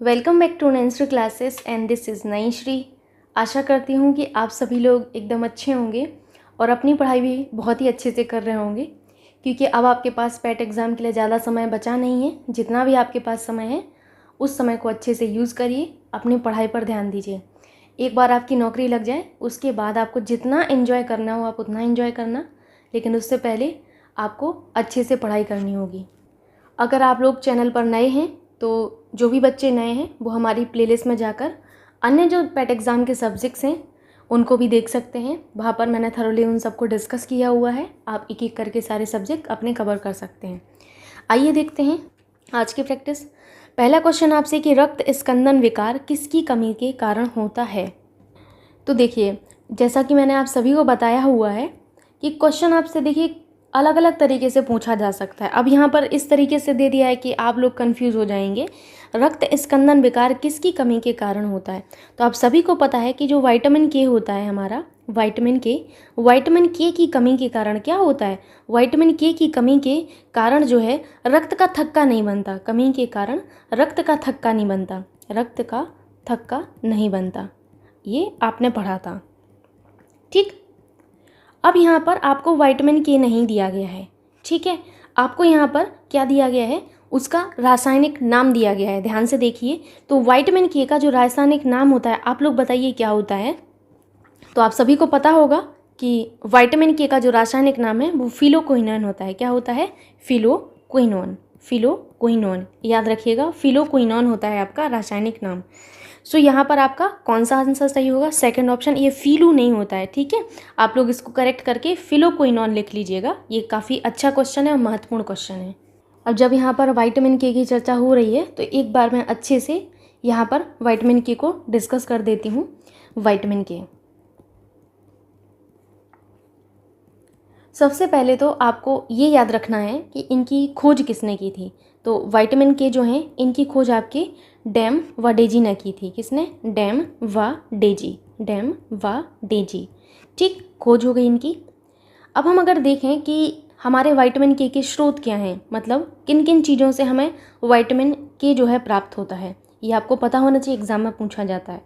Welcome back to nursery classes and this is Naishree. आशा करती हूँ कि आप सभी लोग एकदम अच्छे होंगे और अपनी पढ़ाई भी बहुत ही अच्छे से कर रहे होंगे, क्योंकि अब आपके पास पैट एग्ज़ाम के लिए ज़्यादा समय बचा नहीं है। जितना भी आपके पास समय है उस समय को अच्छे से यूज़ करिए, अपनी पढ़ाई पर ध्यान दीजिए। एक बार आपकी नौकरी लग जाए उसके बाद आपको जितना एंजॉय करना हो आप उतना एंजॉय करना, लेकिन उससे पहले आपको अच्छे से पढ़ाई करनी होगी। अगर आप लोग चैनल पर नए हैं तो जो भी बच्चे नए हैं वो हमारी प्लेलिस्ट में जाकर अन्य जो पैट एग्ज़ाम के सब्जेक्ट्स हैं उनको भी देख सकते हैं। वहाँ पर मैंने थरोली उन सबको डिस्कस किया हुआ है। आप एक एक करके सारे सब्जेक्ट अपने कवर कर सकते हैं। आइए देखते हैं आज की प्रैक्टिस। पहला क्वेश्चन आपसे कि रक्त स्कंदन विकार किसकी कमी के कारण होता है। तो देखिए, जैसा कि मैंने आप सभी को बताया हुआ है कि क्वेश्चन आपसे देखिए अलग अलग तरीके से पूछा जा सकता है। अब यहाँ पर इस तरीके से दे दिया है कि आप लोग कंफ्यूज हो जाएंगे, रक्त स्कंदन विकार किसकी कमी के कारण होता है। तो आप सभी को पता है कि जो विटामिन के होता है हमारा, विटामिन के की कमी के कारण क्या होता है। विटामिन के की कमी के कारण जो है रक्त का थक्का नहीं बनता। कमी के कारण रक्त का थक्का नहीं बनता, रक्त का थक्का नहीं बनता। ये आपने पढ़ा था, ठीक। अब यहाँ पर आपको विटामिन के नहीं दिया गया है, ठीक है। आपको यहाँ पर क्या दिया गया है, उसका रासायनिक नाम दिया गया है। ध्यान से देखिए, तो विटामिन के का जो रासायनिक नाम होता है आप लोग बताइए क्या होता है। तो आप सभी को पता होगा कि विटामिन के का जो रासायनिक नाम है वो फिलोक्विनोन होता है। क्या होता है, फिलोक्विनोन। फिलोक्विनोन याद रखिएगा, फिलोक्विनोन होता है आपका रासायनिक नाम। सो यहाँ पर आपका कौन सा आंसर सही होगा, सेकंड ऑप्शन। ये फिलू नहीं होता है, ठीक है। आप लोग इसको करेक्ट करके फिलोक्विनोन लिख लीजिएगा। ये काफ़ी अच्छा क्वेश्चन है और महत्वपूर्ण क्वेश्चन है। अब जब यहाँ पर विटामिन के की चर्चा हो रही है तो एक बार मैं अच्छे से यहाँ पर विटामिन के को डिस्कस कर देती हूँ। विटामिन के, सबसे पहले तो आपको ये याद रखना है कि इनकी खोज किसने की थी। तो विटामिन के जो हैं इनकी खोज आपके डैम व डेजी ने की थी। किसने, डैम व डेजी, डैम व डेजी, ठीक। खोज हो गई इनकी। अब हम अगर देखें कि हमारे विटामिन के स्रोत क्या हैं, मतलब किन किन चीज़ों से हमें विटामिन के जो है प्राप्त होता है, ये आपको पता होना चाहिए, एग्जाम में पूछा जाता है।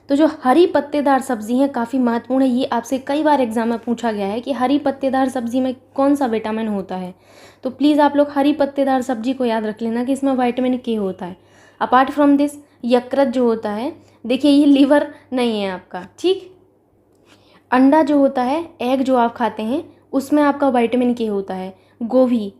तो जो हरी पत्तेदार सब्जी है काफ़ी महत्वपूर्ण है। ये आपसे कई बार एग्जाम में पूछा गया है कि हरी पत्तेदार सब्जी में कौन सा विटामिन होता है। तो प्लीज़ आप लोग हरी पत्तेदार सब्जी को याद रख लेना कि इसमें विटामिन के होता है। अपार्ट फ्रॉम दिस, यकृत जो होता है, देखिए ये लीवर नहीं है आपका, ठीक। अंडा जो होता है, एग जो आप खाते हैं उसमें आपका विटामिन के होता है। गोभी,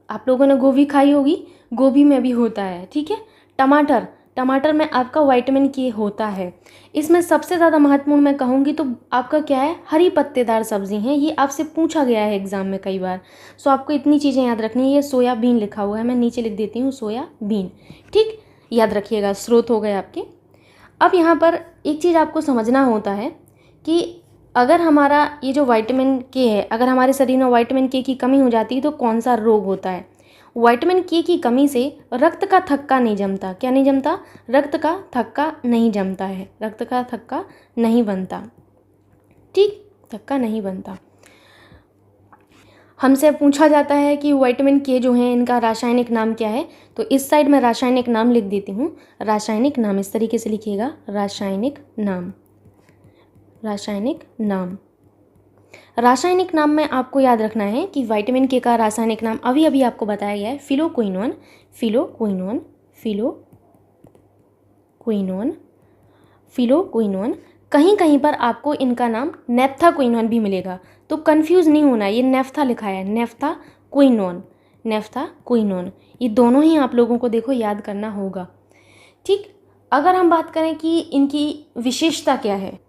आप लोगों ने गोभी खाई होगी, गोभी में भी होता है, ठीक है। टमाटर, टमाटर में आपका विटामिन के होता है। इसमें सबसे ज़्यादा महत्वपूर्ण मैं कहूँगी तो आपका क्या है, हरी पत्तेदार सब्जी हैं। ये आपसे पूछा गया है एग्जाम में कई बार। सो आपको इतनी चीज़ें याद रखनी है। ये सोयाबीन लिखा हुआ है, मैं नीचे लिख देती हूँ सोयाबीन, ठीक। याद रखिएगा, स्रोत हो गए आपके। अब यहाँ पर एक चीज़ आपको समझना होता है कि अगर हमारा ये जो विटामिन के है, अगर हमारे शरीर में विटामिन के की कमी हो जाती है तो कौन सा रोग होता है। विटामिन के की कमी से रक्त का थक्का नहीं जमता। क्या नहीं जमता, रक्त का थक्का नहीं जमता है, रक्त का थक्का नहीं बनता, ठीक, थक्का नहीं बनता। हमसे पूछा जाता है कि विटामिन के जो है इनका रासायनिक नाम क्या है। तो इस साइड में रासायनिक नाम लिख देती हूँ। रासायनिक नाम इस तरीके से लिखिएगा, रासायनिक नाम, रासायनिक नाम। रासायनिक नाम में आपको याद रखना है कि विटामिन के का रासायनिक नाम अभी अभी आपको बताया गया है, फिलोक्विनोन, फिलोक्विनोन, फिलोक्विनोन, फिलोक्विनोन। कहीं कहीं पर आपको इनका नाम नेफ्थाक्विनोन भी मिलेगा, तो कंफ्यूज नहीं होना। ये नेफ्था लिखा है, नेफ्थाक्विनोन, नेफ्थाक्विनोन। ये दोनों ही आप लोगों को देखो याद करना होगा, ठीक। अगर हम बात करें कि इनकी विशेषता क्या है,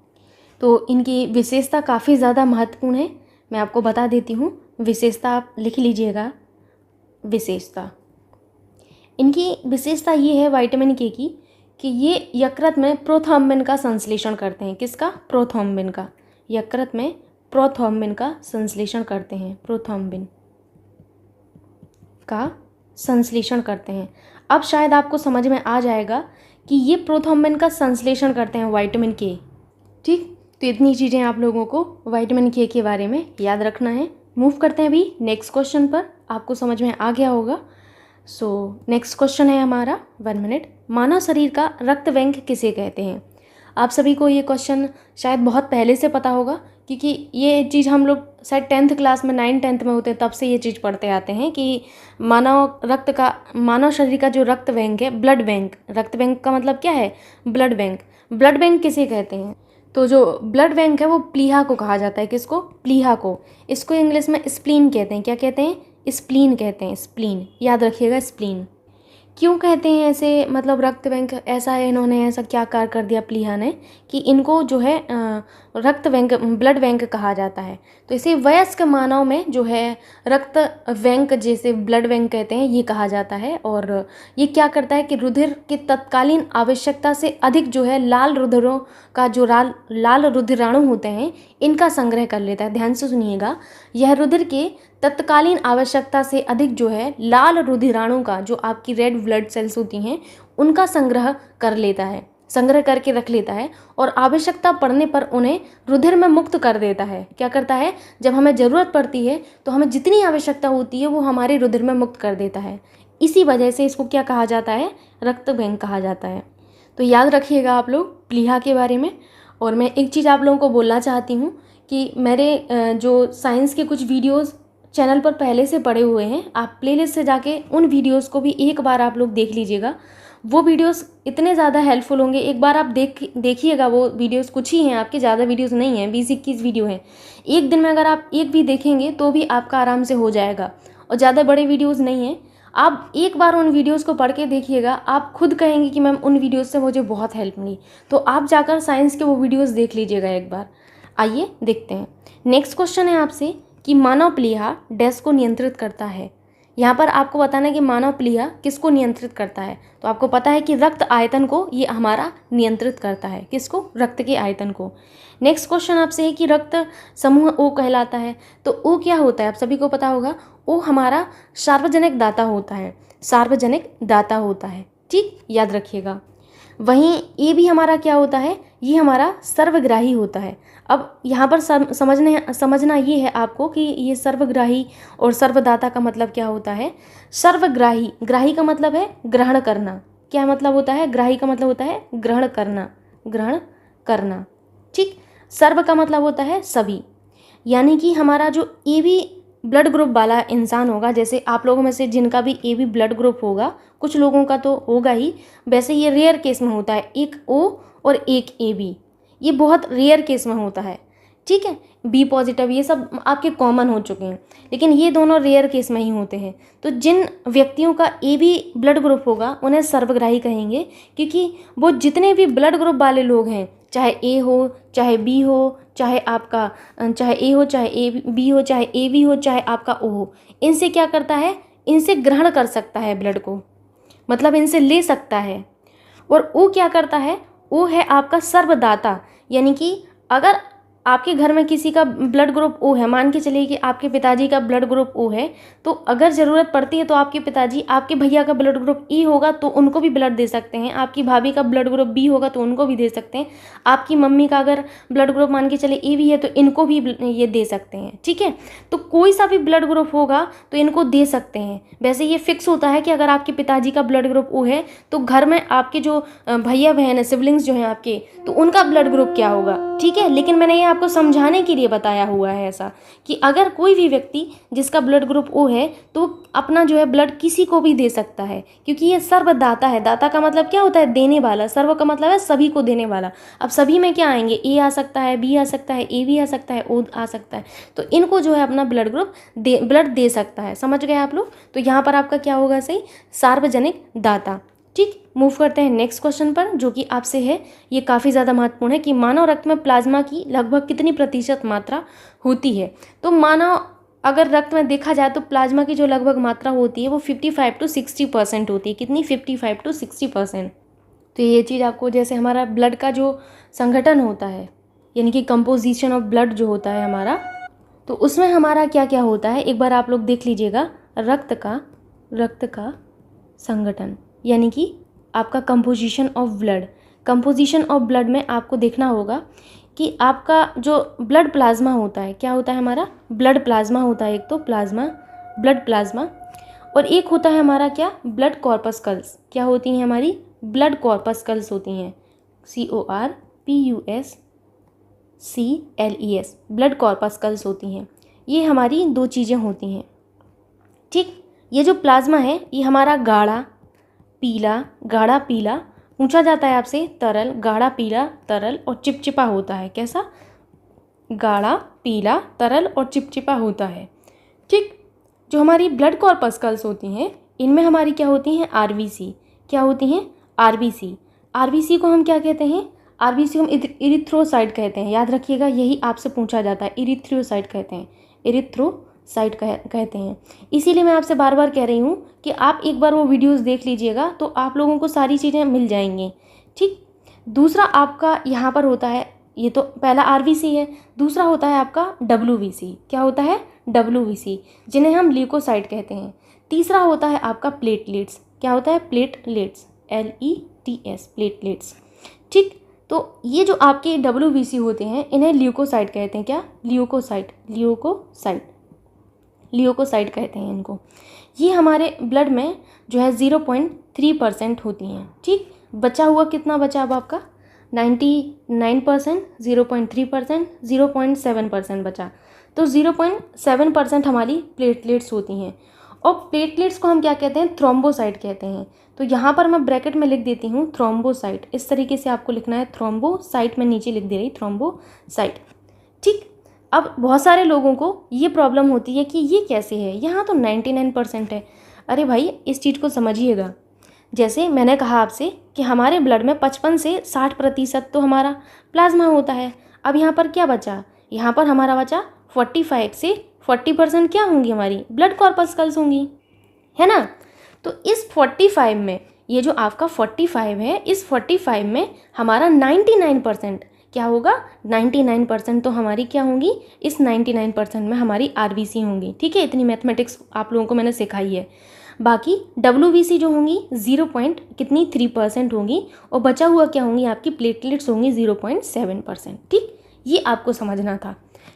तो इनकी विशेषता काफ़ी ज़्यादा महत्वपूर्ण है। मैं आपको बता देती हूँ विशेषता, आप लिख लीजिएगा। विशेषता, इनकी विशेषता ये है विटामिन के की कि ये यकृत में प्रोथ्रोम्बिन का संश्लेषण करते हैं। किसका, प्रोथ्रोम्बिन का। यकृत में प्रोथ्रोम्बिन का संश्लेषण करते हैं, प्रोथ्रोम्बिन का संश्लेषण करते हैं। अब शायद आपको समझ में आ जाएगा कि ये प्रोथ्रोम्बिन का संश्लेषण करते हैं विटामिन के, ठीक। तो इतनी चीज़ें आप लोगों को विटामिन के बारे में याद रखना है। मूव करते हैं अभी नेक्स्ट क्वेश्चन पर, आपको समझ में आ गया होगा। सो नेक्स्ट क्वेश्चन है हमारा 1 मिनट। मानव शरीर का रक्त बैंक किसे कहते हैं? आप सभी को ये क्वेश्चन शायद बहुत पहले से पता होगा, क्योंकि ये चीज़ हम लोग शायद 10th क्लास में 9th-10th में होते हैं तब से ये चीज़ पढ़ते आते हैं कि मानव शरीर का जो रक्त बैंक है, ब्लड बैंक, रक्त बैंक का मतलब क्या है? Blood bank. ब्लड बैंक किसे कहते हैं? तो जो ब्लड बैंक है वो प्लीहा को कहा जाता है। किसको? प्लीहा को। इसको इंग्लिश में स्प्लीन कहते हैं। क्या कहते हैं? स्प्लीन कहते हैं। स्प्लीन, याद रखिएगा, स्प्लीन। क्यों कहते हैं ऐसे, मतलब रक्त बैंक ऐसा है, इन्होंने ऐसा क्या कार्य कर दिया प्लीहा ने कि इनको जो है रक्त बैंक, ब्लड बैंक कहा जाता है। तो इसे वयस्क मानव में जो है रक्त बैंक, जैसे ब्लड बैंक कहते हैं, ये कहा जाता है। और ये क्या करता है कि रुधिर की तत्कालीन आवश्यकता से अधिक जो है लाल रुधिरों का जो लाल रुधिराणु होते हैं, इनका संग्रह कर लेता है। ध्यान से सुनिएगा, यह रुधिर के तत्कालीन आवश्यकता से अधिक जो है लाल रुधिराणु का, जो आपकी रेड ब्लड सेल्स होती हैं, उनका संग्रह कर लेता है, संग्रह करके रख लेता है और आवश्यकता पड़ने पर उन्हें रुधिर में मुक्त कर देता है। क्या करता है? जब हमें ज़रूरत पड़ती है तो हमें जितनी आवश्यकता होती है वो हमारे रुधिर में मुक्त कर देता है। इसी वजह से इसको क्या कहा जाता है? रक्त बैंक कहा जाता है। तो याद रखिएगा आप लोग प्लीहा के बारे में। और मैं एक चीज़ आप लोगों को बोलना चाहती हूँ कि मेरे जो साइंस के कुछ वीडियोज़ चैनल पर पहले से पड़े हुए हैं, आप प्लेलिस्ट से जाके उन वीडियोस को भी एक बार आप लोग देख लीजिएगा। वो वीडियोस इतने ज़्यादा हेल्पफुल होंगे, एक बार आप देखिएगा। वो वीडियोस कुछ ही हैं, आपके ज़्यादा वीडियोस नहीं हैं, 20-21 वीडियो हैं। एक दिन में अगर आप एक भी देखेंगे तो भी आपका आराम से हो जाएगा, और ज़्यादा बड़े वीडियोज़ नहीं हैं। आप एक बार उन वीडियोज़ को पढ़ के देखिएगा, आप खुद कहेंगे कि मैम उन वीडियोज़ से मुझे बहुत हेल्प मिली। तो आप जाकर साइंस के वो वीडियोज़ देख लीजिएगा एक बार। आइए देखते हैं। नेक्स्ट क्वेश्चन है आपसे कि मानव प्लीहा डैश को नियंत्रित करता है। यहाँ पर आपको बताना है कि मानव प्लीहा किसको नियंत्रित करता है। तो आपको पता है कि रक्त आयतन को ये हमारा नियंत्रित करता है। किसको? रक्त के आयतन को। नेक्स्ट क्वेश्चन आपसे है कि रक्त समूह ओ कहलाता है। तो ओ क्या होता है? आप सभी को पता होगा, ओ हमारा सार्वजनिक दाता होता है। सार्वजनिक दाता होता है, ठीक, याद रखिएगा। वहीं ए भी हमारा क्या होता है? ये हमारा सर्वग्राही होता है। अब यहाँ पर समझना ये है आपको कि ये सर्वग्राही और सर्वदाता का मतलब क्या होता है। सर्वग्राही, ग्राही का मतलब है ग्रहण करना। क्या मतलब होता है? ग्राही का मतलब होता है ग्रहण करना, ग्रहण करना, ठीक। सर्व का मतलब होता है सभी, यानी कि हमारा जो ए बी ब्लड ग्रुप वाला इंसान होगा, जैसे आप लोगों में से जिनका भी ए बी ब्लड ग्रुप होगा, कुछ लोगों का तो होगा ही, वैसे ये रेयर केस में होता है, एक ओ और एक ए बी, ये बहुत रेयर केस में होता है, ठीक है। बी पॉजिटिव ये सब आपके कॉमन हो चुके हैं, लेकिन ये दोनों रेयर केस में ही होते हैं। तो जिन व्यक्तियों का ए बी ब्लड ग्रुप होगा उन्हें सर्वग्राही कहेंगे, क्योंकि वो जितने भी ब्लड ग्रुप वाले लोग हैं, चाहे ए हो, चाहे बी हो, चाहे आपका चाहे ए हो, चाहे ए बी हो, चाहे ए बी हो, चाहे आपका ओ हो, इनसे क्या करता है? इनसे ग्रहण कर सकता है ब्लड को, मतलब इनसे ले सकता है। और ओ क्या करता है? ओ है आपका सर्वदाता, यानी कि अगर आपके घर में किसी का ब्लड ग्रुप ओ है, मान के चलिए कि आपके पिताजी का ब्लड ग्रुप ओ है, तो अगर ज़रूरत पड़ती है तो आपके पिताजी, आपके भैया का ब्लड ग्रुप ई होगा तो उनको भी ब्लड दे सकते हैं, आपकी भाभी का ब्लड ग्रुप बी होगा तो उनको भी दे सकते हैं, आपकी मम्मी का अगर ब्लड ग्रुप मान के चले ए भी है तो इनको भी ये दे सकते हैं, ठीक है। तो कोई सा भी ब्लड ग्रुप होगा तो इनको दे सकते हैं। वैसे ये फिक्स होता है कि अगर आपके पिताजी का ब्लड ग्रुप ओ है तो घर में आपके जो भैया बहन है, सिबलिंग्स जो हैं आपके, तो उनका ब्लड ग्रुप क्या होगा, ठीक है। लेकिन मैंने ये आपको समझाने के लिए बताया हुआ है ऐसा कि अगर कोई भी व्यक्ति जिसका ब्लड ग्रुप ओ है तो अपना जो है ब्लड किसी को भी दे सकता है, क्योंकि ये सर्वदाता है। दाता का मतलब क्या होता है? देने वाला। सर्व का मतलब है सभी को देने वाला। अब सभी में क्या आएंगे? ए आ सकता है, बी आ सकता है, ए भी आ सकता है, ओ आ सकता है, तो इनको जो है अपना ब्लड ग्रुप ब्लड दे सकता है। समझ गए आप लोग? तो यहाँ पर आपका क्या होगा सही? सार्वजनिक दाता, ठीक। मूव करते हैं नेक्स्ट क्वेश्चन पर, जो कि आपसे है, ये काफ़ी ज़्यादा महत्वपूर्ण है कि मानव रक्त में प्लाज्मा की लगभग कितनी प्रतिशत मात्रा होती है। तो मानव अगर रक्त में देखा जाए तो प्लाज्मा की जो लगभग मात्रा होती है वो 55 to 60% होती है। कितनी? 55 to 60%। तो ये चीज़ आपको, जैसे हमारा ब्लड का जो संगठन होता है, यानी कि कंपोजिशन ऑफ ब्लड जो होता है हमारा, तो उसमें हमारा क्या क्या होता है एक बार आप लोग देख लीजिएगा। रक्त का संगठन, यानी कि आपका composition of blood. Composition of blood में आपको देखना होगा कि आपका जो ब्लड प्लाज्मा होता है, क्या होता है हमारा? ब्लड प्लाज्मा होता है। एक तो प्लाज्मा, ब्लड प्लाज्मा, और एक होता है हमारा क्या, ब्लड कॉर्पस्कल्स। क्या होती हैं हमारी, ब्लड कॉर्पस्कल्स होती हैं, CORPUSCLES, ब्लड कॉर्पस्कल्स होती हैं। ये हमारी दो चीज़ें होती हैं, ठीक। ये जो प्लाज्मा है ये हमारा गाढ़ा पीला पूछा जाता है आपसे, तरल, गाढ़ा पीला तरल और चिपचिपा होता है। कैसा, गाढ़ा पीला तरल और चिपचिपा होता है, ठीक। जो हमारी ब्लड कॉर्पस्कल्स होती हैं इनमें हमारी क्या होती हैं, RBC। क्या होती हैं, RBC को हम क्या कहते हैं, RBC को हम इरिथ्रोसाइट कहते हैं। याद रखिएगा, यही आपसे पूछा जाता है, इरिथ्रोसाइट कहते हैं, इरिथ्रोसाइट कहते हैं। इसीलिए मैं आपसे बार बार कह रही हूँ कि आप एक बार वो वीडियोस देख लीजिएगा तो आप लोगों को सारी चीज़ें मिल जाएंगी, ठीक। दूसरा आपका यहाँ पर होता है, ये तो पहला RBC है, दूसरा होता है आपका WBC। क्या होता है, WBC, जिन्हें हम ल्यूकोसाइट कहते हैं। तीसरा होता है आपका प्लेटलेट्स। क्या होता है, प्लेटलेट्स, LETS, प्लेटलेट्स, ठीक। तो ये जो आपके WBC होते हैं इन्हें ल्यूकोसाइट कहते हैं। क्या, ल्यूकोसाइट कहते हैं इनको। ये हमारे ब्लड में जो है 0.3% होती हैं, ठीक। बचा हुआ कितना बचा अब आपका, 99%, 0.3%, 0.7% बचा। तो 0.7% हमारी प्लेटलेट्स होती हैं। और प्लेटलेट्स को हम क्या कहते हैं, थ्रोम्बोसाइट कहते हैं। तो यहाँ पर मैं ब्रैकेट में लिख देती हूँ थ्रोम्बोसाइट। इस तरीके से आपको लिखना है, थ्रोम्बोसाइट, में नीचे लिख दे रही थ्रोम्बोसाइट, ठीक। अब बहुत सारे लोगों को ये प्रॉब्लम होती है कि ये कैसे है, यहाँ तो 99% है। अरे भाई, इस चीज़ को समझिएगा। जैसे मैंने कहा आपसे कि हमारे ब्लड में 55 से 60% तो हमारा प्लाज्मा होता है। अब यहाँ पर क्या बचा, यहाँ पर हमारा बचा 45 से 40% क्या होंगी, हमारी ब्लड कॉर्पस्कल्स होंगी, है ना। तो इस 45 में, ये जो आपका 45 है, इस 45 में हमारा 99% क्या होगा, 99% तो हमारी क्या होंगी, इस 99% में हमारी RBC होंगी, ठीक है। इतनी मैथमेटिक्स आप लोगों को मैंने सिखाई है। बाकी WBC जो होंगी 0.3% होंगी और बचा हुआ क्या होंगी, आपकी प्लेटलेट्स होंगी 0.7%, ठीक। ये आपको समझना था,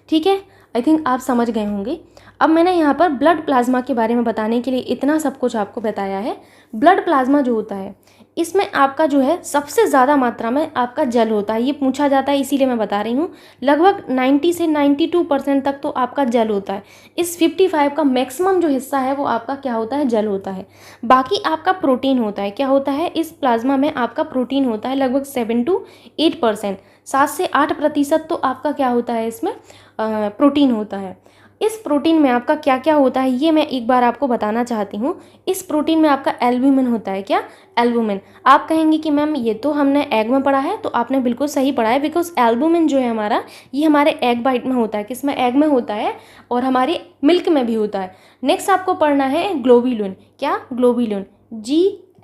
ठीक है। आई थिंक आप समझ गए होंगे। अब मैंने यहाँ पर ब्लड प्लाज्मा के बारे में बताने के लिए इतना सब कुछ आपको बताया है। ब्लड प्लाज्मा जो होता है इसमें आपका जो है सबसे ज़्यादा मात्रा में आपका जल होता है। ये पूछा जाता है, इसीलिए मैं बता रही हूँ। लगभग 90 से 92% तक तो आपका जल होता है। इस 55 का मैक्सिमम जो हिस्सा है वो आपका क्या होता है, जल होता है। बाकी आपका प्रोटीन होता है। क्या होता है, इस प्लाज्मा में आपका प्रोटीन होता है लगभग 7 to 8%, 7 से 8% तो आपका क्या होता है, इसमें प्रोटीन होता है। इस प्रोटीन में आपका क्या क्या होता है ये मैं एक बार आपको बताना चाहती हूँ। इस प्रोटीन में आपका एल्ब्यूमिन होता है। क्या, एल्ब्यूमिन। आप कहेंगे कि मैम ये तो हमने एग में पढ़ा है, तो आपने बिल्कुल सही पढ़ा है, बिकॉज एल्ब्यूमिन जो है हमारा, ये हमारे एग वाइट में होता है। किसमें, एग में होता है और हमारे मिल्क में भी होता है। नेक्स्ट आपको पढ़ना है ग्लोब्यूलिन। क्या, ग्लोब्यूलिन,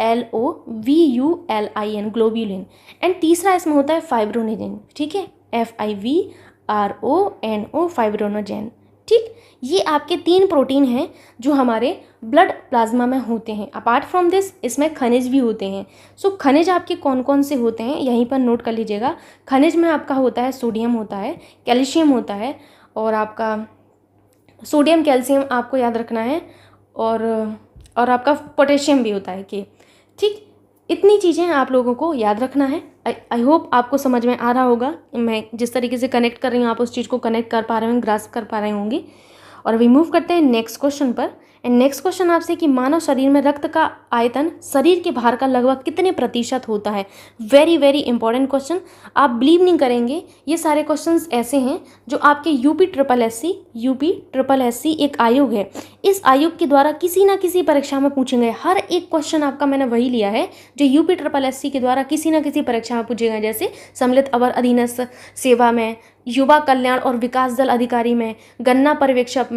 GLOBULIN, ग्लोब्यूलिन। एंड तीसरा इसमें होता है फाइब्रोनेजिन, ठीक है, FIBRONO, फाइब्रोनोजेन, ठीक। ये आपके 3 प्रोटीन हैं जो हमारे ब्लड प्लाज्मा में होते हैं। अपार्ट फ्रॉम दिस इसमें खनिज भी होते हैं। सो खनिज आपके कौन कौन से होते हैं यहीं पर नोट कर लीजिएगा। खनिज में आपका होता है सोडियम होता है, कैल्शियम होता है, और आपका सोडियम कैल्शियम आपको याद रखना है, और आपका पोटेशियम भी होता है कि, ठीक। इतनी चीज़ें आप लोगों को याद रखना है। आई होप आपको समझ में आ रहा होगा। मैं जिस तरीके से कनेक्ट कर रही हूँ आप उस चीज़ को कनेक्ट कर पा रहे होंगे, ग्रास्प कर पा रहे होंगे। और अभी मूव करते हैं नेक्स्ट क्वेश्चन पर। एंड नेक्स्ट क्वेश्चन आपसे कि मानव शरीर में रक्त का आयतन शरीर के भार का लगभग कितने प्रतिशत होता है। Very very important question. आप बिलीव नहीं करेंगे, ये सारे क्वेश्चंस ऐसे हैं जो आपके यूपी एक आयोग है, इस आयोग के द्वारा किसी ना किसी परीक्षा में पूछे गए। हर एक क्वेश्चन आपका मैंने वही लिया है जो यूपी के द्वारा किसी ना किसी परीक्षा में पूछे गए, जैसे सम्मिलित अवर अधीनस्थ सेवा में, युवा कल्याण और विकास दल अधिकारी में, गन्ना पर्यवेक्षक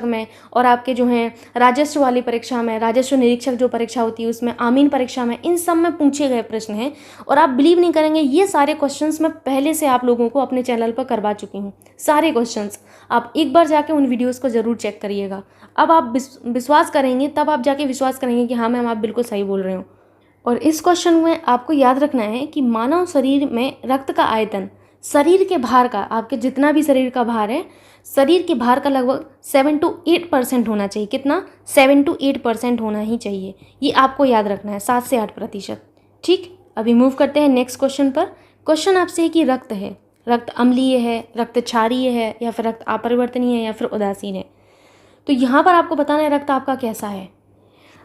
में, और आपके जो हैं राजस्व वाली परीक्षा में, राजस्व निरीक्षक जो परीक्षा होती है उसमें, आमीन परीक्षा में, इन सब में पूछे गए प्रश्न हैं। और आप बिलीव नहीं करेंगे, ये सारे क्वेश्चंस मैं पहले से आप लोगों को अपने चैनल पर करवा चुकी हूँ। सारे क्वेश्चंस आप एक बार जाके उन वीडियोस को ज़रूर चेक करिएगा। अब आप विश्वास करेंगे, तब आप जाके विश्वास करेंगे कि हाँ मैम आप बिल्कुल सही बोल रहे हो। और इस क्वेश्चन में आपको याद रखना है कि मानव शरीर में रक्त का आयतन शरीर के भार का, आपके जितना भी शरीर का भार है, शरीर के भार का लगभग 7 to 8% होना चाहिए। कितना? 7 to 8% होना ही चाहिए। ये आपको याद रखना है, 7 से 8%। ठीक, अभी मूव करते हैं नेक्स्ट क्वेश्चन पर। क्वेश्चन आपसे है कि रक्त है, रक्त अम्लीय है, रक्त क्षारीय है, या फिर रक्त अपरिवर्तनीय है, या फिर उदासीन है। तो यहाँ पर आपको बताना है रक्त आपका कैसा है।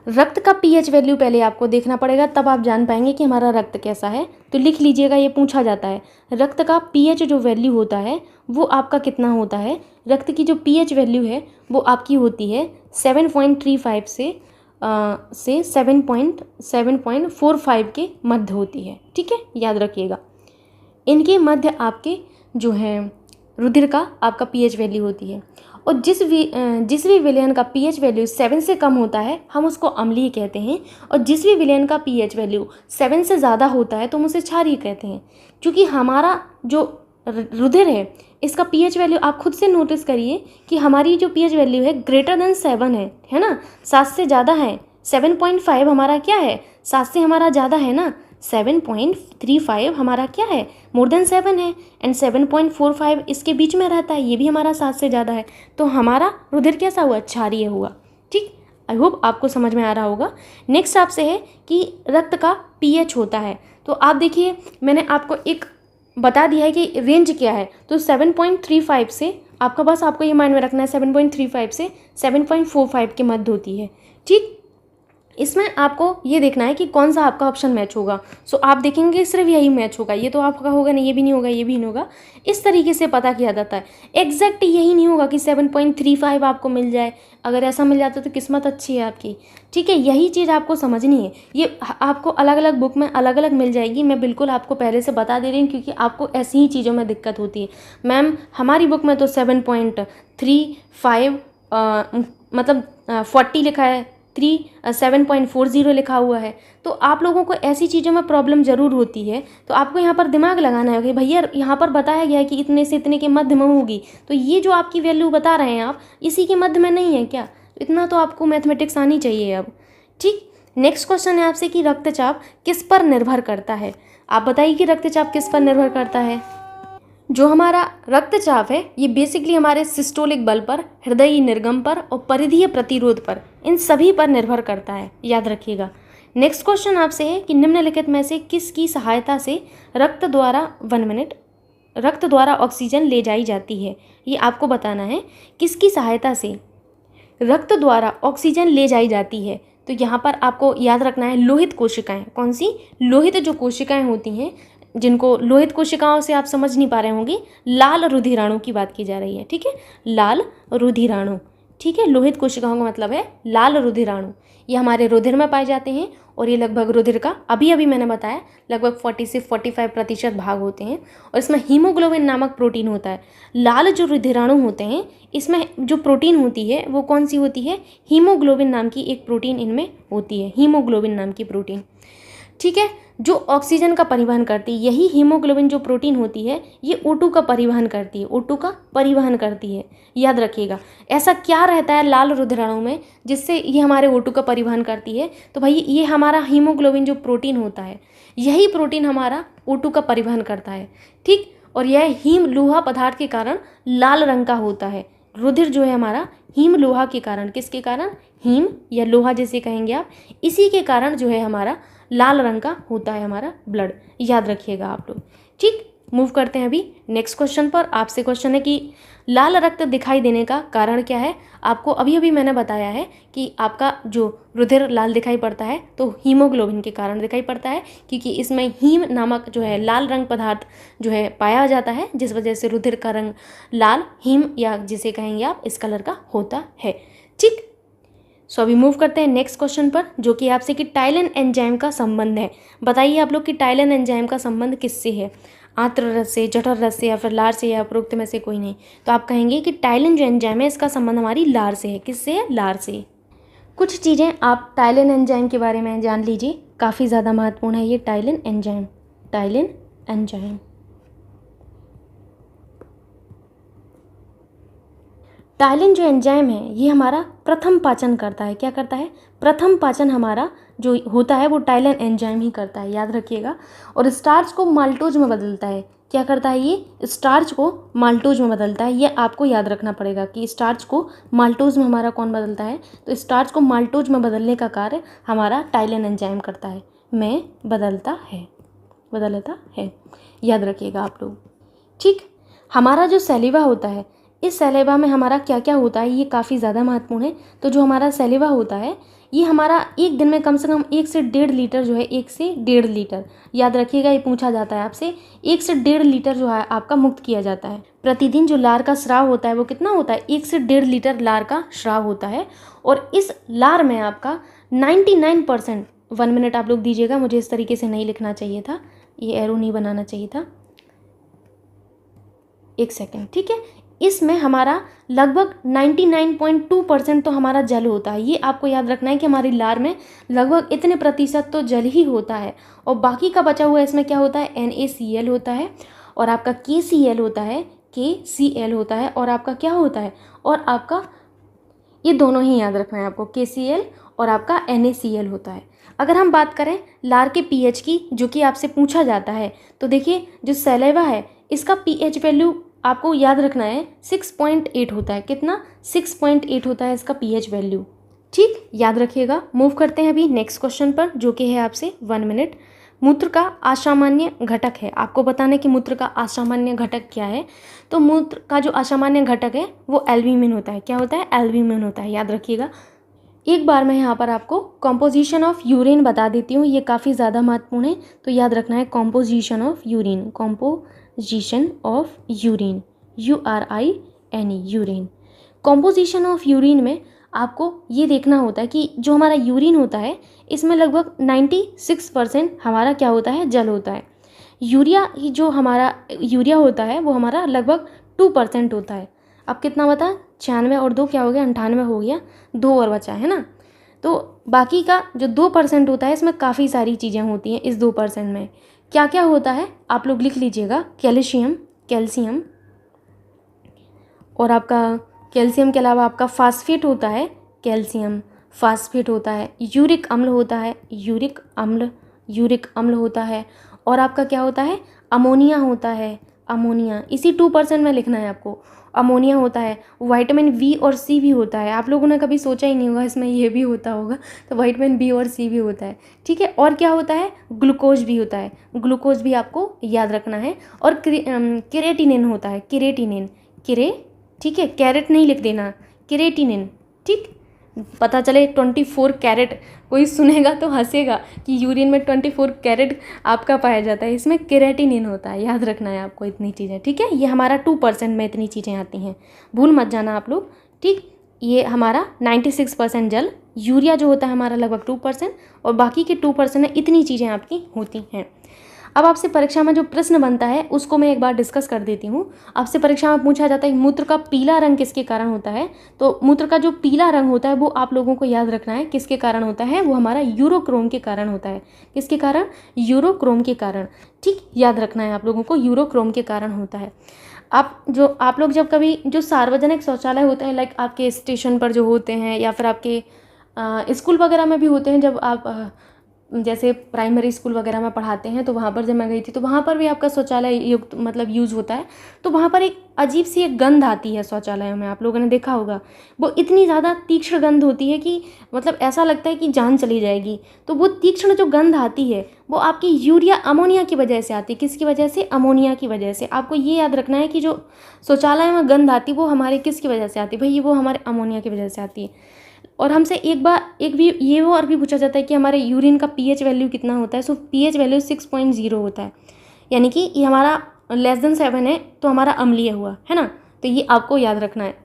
रक्त का पीएच वैल्यू पहले आपको देखना पड़ेगा, तब आप जान पाएंगे कि हमारा रक्त कैसा है। तो लिख लीजिएगा, ये पूछा जाता है रक्त का पीएच जो वैल्यू होता है वो आपका कितना होता है। रक्त की जो पीएच वैल्यू है वो आपकी होती है 7.35 से 7.45 के मध्य होती है। ठीक है, याद रखिएगा। इनके मध्य आपके जो है रुधिर का आपका पीएच वैल्यू होती है। और जिस भी विलयन का पीएच वैल्यू 7 से कम होता है हम उसको अम्लीय कहते हैं, और जिस भी विलयन का पीएच वैल्यू 7 से ज़्यादा होता है तो हम उसे क्षारीय कहते हैं। क्योंकि हमारा जो रुधिर है इसका पीएच वैल्यू आप खुद से नोटिस करिए कि हमारी जो पीएच वैल्यू है ग्रेटर देन 7 है ना, 7 से ज़्यादा है। 7.5 हमारा क्या है, 7 से हमारा ज़्यादा है ना। 7.35 हमारा क्या है, मोर देन 7 है। एंड 7.45 इसके बीच में रहता है, ये भी हमारा 7 से ज़्यादा है। तो हमारा रुधिर कैसा हुआ, क्षारीय हुआ। ठीक, आई होप आपको समझ में आ रहा होगा। नेक्स्ट आपसे है कि रक्त का पीएच होता है। तो आप देखिए, मैंने आपको एक बता दिया है कि रेंज क्या है। तो 7.35 से आपको ये माइंड में रखना है, 7.35 से 7.45 के मध्य होती है। ठीक, इसमें आपको ये देखना है कि कौन सा आपका ऑप्शन मैच होगा। सो आप देखेंगे सिर्फ यही मैच होगा, ये तो आपका होगा नहीं, ये भी नहीं होगा, ये भी नहीं होगा। इस तरीके से पता किया जाता है। एग्जैक्ट यही नहीं होगा कि 7.35 आपको मिल जाए। अगर ऐसा मिल जाता तो किस्मत अच्छी है आपकी। ठीक है, यही चीज़ आपको समझनी है। ये आपको अलग अलग बुक में अलग अलग मिल जाएगी। मैं बिल्कुल आपको पहले से बता दे रही हूँ क्योंकि आपको ऐसी ही चीज़ों में दिक्कत होती है। मैम हमारी बुक में तो 7.35 मतलब 40 लिखा है, 7.40 लिखा हुआ है। तो आप लोगों को ऐसी चीज़ों में प्रॉब्लम ज़रूर होती है। तो आपको यहाँ पर दिमाग लगाना है कि भैया यहाँ पर बताया गया है कि इतने से इतने के मध्य में होगी, तो ये जो आपकी वैल्यू बता रहे हैं आप, इसी के मध्य में नहीं है क्या? इतना तो आपको मैथमेटिक्स आनी चाहिए अब। ठीक, नेक्स्ट क्वेश्चन है आपसे कि रक्तचाप किस पर निर्भर करता है। आप बताइए कि रक्तचाप किस पर निर्भर करता है। जो हमारा रक्तचाप है ये बेसिकली हमारे सिस्टोलिक बल पर, हृदय निर्गम पर और परिधीय प्रतिरोध पर, इन सभी पर निर्भर करता है, याद रखिएगा। नेक्स्ट क्वेश्चन आपसे है कि निम्नलिखित में से किसकी सहायता से रक्त द्वारा ऑक्सीजन ले जाई जाती है। ये आपको बताना है किसकी सहायता से रक्त द्वारा ऑक्सीजन ले जाई जाती है। तो यहाँ पर आपको याद रखना है लोहित कोशिकाएं। कौन सी? लोहित जो कोशिकाएं होती हैं, जिनको लोहित कोशिकाओं से आप समझ नहीं पा रहे होंगे, लाल रुधिराणु की बात की जा रही है। ठीक है, लाल रुधिराणु। ठीक है, लोहित कोशिकाओं का मतलब है लाल रुधिराणु। ये हमारे रुधिर में पाए जाते हैं और ये लगभग रुधिर का अभी मैंने बताया लगभग 40 से 45% भाग होते हैं। और इसमें हीमोग्लोबिन नामक प्रोटीन होता है। लाल जो रुधिराणु होते हैं इसमें जो प्रोटीन होती है वो कौन सी होती है? हीमोग्लोबिन नाम की एक प्रोटीन इनमें होती है, हीमोग्लोबिन नाम की प्रोटीन। ठीक है, जो ऑक्सीजन का परिवहन करती है, यही हीमोग्लोबिन जो प्रोटीन होती है ये O2 का परिवहन करती है, O2 का परिवहन करती है, याद रखिएगा। ऐसा क्या रहता है लाल रुधिराणु में जिससे ये हमारे O2 का परिवहन करती है? तो भाई ये हमारा हीमोग्लोबिन जो प्रोटीन होता है, यही प्रोटीन हमारा O2 का परिवहन करता है। ठीक, और यह हीम लोहा पदार्थ के कारण लाल रंग का होता है। रुधिर जो है हमारा हीम लोहा के कारण, किसके कारण? हीम या लोहा जैसे कहेंगे आप, इसी के कारण जो है हमारा लाल रंग का होता है हमारा ब्लड, याद रखिएगा आप लोग। ठीक, मूव करते हैं अभी नेक्स्ट क्वेश्चन पर। आपसे क्वेश्चन है कि लाल रक्त दिखाई देने का कारण क्या है। आपको अभी मैंने बताया है कि आपका जो रुधिर लाल दिखाई पड़ता है तो हीमोग्लोबिन के कारण दिखाई पड़ता है, क्योंकि इसमें हीम नामक जो है लाल रंग पदार्थ जो है पाया जाता है, जिस वजह से रुधिर का रंग लाल, हीम या जिसे कहेंगे आप, इस कलर का होता है। ठीक, सो अभी मूव करते हैं नेक्स्ट क्वेश्चन पर, जो कि आपसे कि टाइलिन एंजाइम का संबंध है। बताइए आप लोग कि टाइलिन एंजाइम का संबंध किससे है? आंत्र रस से, जठर रस से, या फिर लार से, या उपरोक्त में से कोई नहीं। तो आप कहेंगे कि टाइलिन जो एंजाइम है इसका संबंध हमारी लार से है। किससे है? लार से। कुछ चीज़ें आप टाइलिन एंजाइम के बारे में जान लीजिए, काफ़ी ज़्यादा महत्वपूर्ण है ये ptyalin enzyme. Ptyalin enzyme, ptyalin जो एंजाइम है ये हमारा प्रथम पाचन करता है। क्या करता है? प्रथम पाचन हमारा जो होता है वो टाइलिन एंजाइम ही करता है, याद रखिएगा। और स्टार्च को माल्टोज में बदलता है। क्या करता है ये? स्टार्च को माल्टोज में बदलता है। ये आपको याद रखना पड़ेगा कि स्टार्च को माल्टोज में हमारा कौन बदलता है? तो स्टार्च को माल्टोज में बदलने का कार्य हमारा टाइलिन एंजाइम करता है। बदलता है, याद रखिएगा आप लोग। ठीक, हमारा जो सैलिवा होता है, इस सैलिवा में हमारा क्या क्या होता है, ये काफ़ी ज़्यादा महत्वपूर्ण है। तो जो हमारा सैलिवा होता है, ये हमारा एक दिन में कम से कम 1 से 1.5 लीटर जो है, 1 से 1.5 लीटर, याद रखिएगा, ये पूछा जाता है आपसे, 1 से 1.5 लीटर जो है आपका मुक्त किया जाता है। प्रतिदिन जो लार का स्राव होता है वो कितना होता है? 1 से 1.5 लीटर लार का स्राव होता है। और इस लार में आपका 99%, 1 मिनट आप लोग दीजिएगा, मुझे इस तरीके से नहीं लिखना चाहिए था, ये एरो नहीं बनाना चाहिए था, 1 सेकेंड, ठीक है। इसमें हमारा लगभग 99.2% तो हमारा जल होता है। ये आपको याद रखना है कि हमारी लार में लगभग इतने प्रतिशत तो जल ही होता है, और बाकी का बचा हुआ इसमें क्या होता है? NaCl होता है, और आपका KCl होता है, KCl होता है, और आपका क्या होता है? और आपका ये दोनों ही याद रखना है आपको, KCl और आपका NaCl होता है। अगर हम बात करें लार के pH की, जो कि आपसे पूछा जाता है, तो देखिए जो सैलेवा है इसका pH वैल्यू आपको याद रखना है 6.8 होता है। कितना? 6.8 होता है इसका pH वैल्यू। ठीक, याद रखिएगा। मूव करते हैं अभी नेक्स्ट क्वेश्चन पर, जो कि है आपसे 1 मिनट। मूत्र का असामान्य घटक है, आपको बताना है कि मूत्र का असामान्य घटक क्या है। तो मूत्र का जो असामान्य घटक है वो एल्ब्यूमिन होता है। क्या होता है? एल्ब्यूमिन होता है, याद रखिएगा। एक बार मैं यहाँ पर आपको कॉम्पोजिशन ऑफ यूरिन बता देती हूँ, ये काफ़ी ज़्यादा महत्वपूर्ण है, तो याद रखना है composition of urine, composition of urine, URIN, urine. Composition of urine में आपको ये देखना होता है कि जो हमारा यूरिन होता है इसमें लगभग 96% हमारा क्या होता है? जल होता है। यूरिया ही जो हमारा यूरिया होता है वो हमारा लगभग 2% होता है। अब कितना बता? 96 और 2 क्या हो गया? 98 हो गया, 2 और बचा है ना। तो बाकी का जो 2% होता है इसमें काफ़ी सारी चीज़ें होती हैं। इस 2% में क्या क्या होता है आप लोग लिख लीजिएगा। कैल्शियम, और आपका कैल्शियम के अलावा आपका फास्फेट होता है, कैल्शियम फास्फेट होता है, यूरिक अम्ल होता है, यूरिक अम्ल होता है, और आपका क्या होता है? अमोनिया होता है, अमोनिया, इसी 2% में लिखना है आपको। अमोनिया होता है, विटामिन बी और सी भी होता है। आप लोगों ने कभी सोचा ही नहीं होगा इसमें ये भी होता होगा, तो विटामिन बी और सी भी होता है, ठीक है। और क्या होता है? ग्लूकोज भी होता है, ग्लूकोज भी आपको याद रखना है। और केरेटिनिन होता है, ठीक है, कैरेट नहीं लिख देना, केरेटिनिन, ठीक। पता चले 24 कैरेट, कोई सुनेगा तो हंसेगा कि यूरिन में 24 कैरेट आपका पाया जाता है, इसमें केरेटिनिन होता है, याद रखना है आपको इतनी चीज़ें, ठीक है। ये हमारा 2% में इतनी चीज़ें आती हैं, भूल मत जाना आप लोग, ठीक। ये हमारा 96% जल, यूरिया जो होता है हमारा लगभग 2%, और बाकी के 2% में इतनी चीज़ें आपकी होती हैं। अब आपसे परीक्षा में जो प्रश्न बनता है उसको मैं एक बार डिस्कस कर देती हूँ। आपसे परीक्षा में पूछा जाता है मूत्र का पीला रंग किसके कारण होता है। तो मूत्र का जो पीला रंग होता है वो आप लोगों को याद रखना है किसके कारण होता है, वो हमारा यूरोक्रोम के कारण होता है। किसके कारण? यूरोक्रोम के कारण, ठीक, याद रखना है आप लोगों को, यूरोक्रोम के कारण होता है। आप लोग जब कभी जो सार्वजनिक शौचालय होते हैं, लाइक आपके स्टेशन पर जो होते हैं, या फिर आपके स्कूल वगैरह में भी होते हैं, जब आप जैसे प्राइमरी स्कूल वगैरह में पढ़ाते हैं, तो वहाँ पर जब मैं गई थी तो वहाँ पर भी आपका शौचालय युक्त मतलब यूज़ होता है। तो वहाँ पर एक अजीब सी एक गंध आती है शौचालय में, आप लोगों ने देखा होगा। वो इतनी ज़्यादा तीक्ष्ण गंध होती है कि मतलब ऐसा लगता है कि जान चली जाएगी। तो वो तीक्ष्ण जो गंध आती है वो आपकी यूरिया अमोनिया की वजह से आती है। किसकी वजह से? अमोनिया की वजह से। आपको ये याद रखना है कि जो शौचालय में गंध आती है वो हमारे किसकी वजह से आती है? भाई वो हमारे अमोनिया की वजह से आती है। और हमसे और भी पूछा जाता है कि हमारे यूरिन का pH वैल्यू कितना होता है। सो pH वैल्यू 6.0 होता है, यानी कि ये हमारा <7 है, तो हमारा अम्लीय हुआ है ना। तो ये आपको याद रखना है,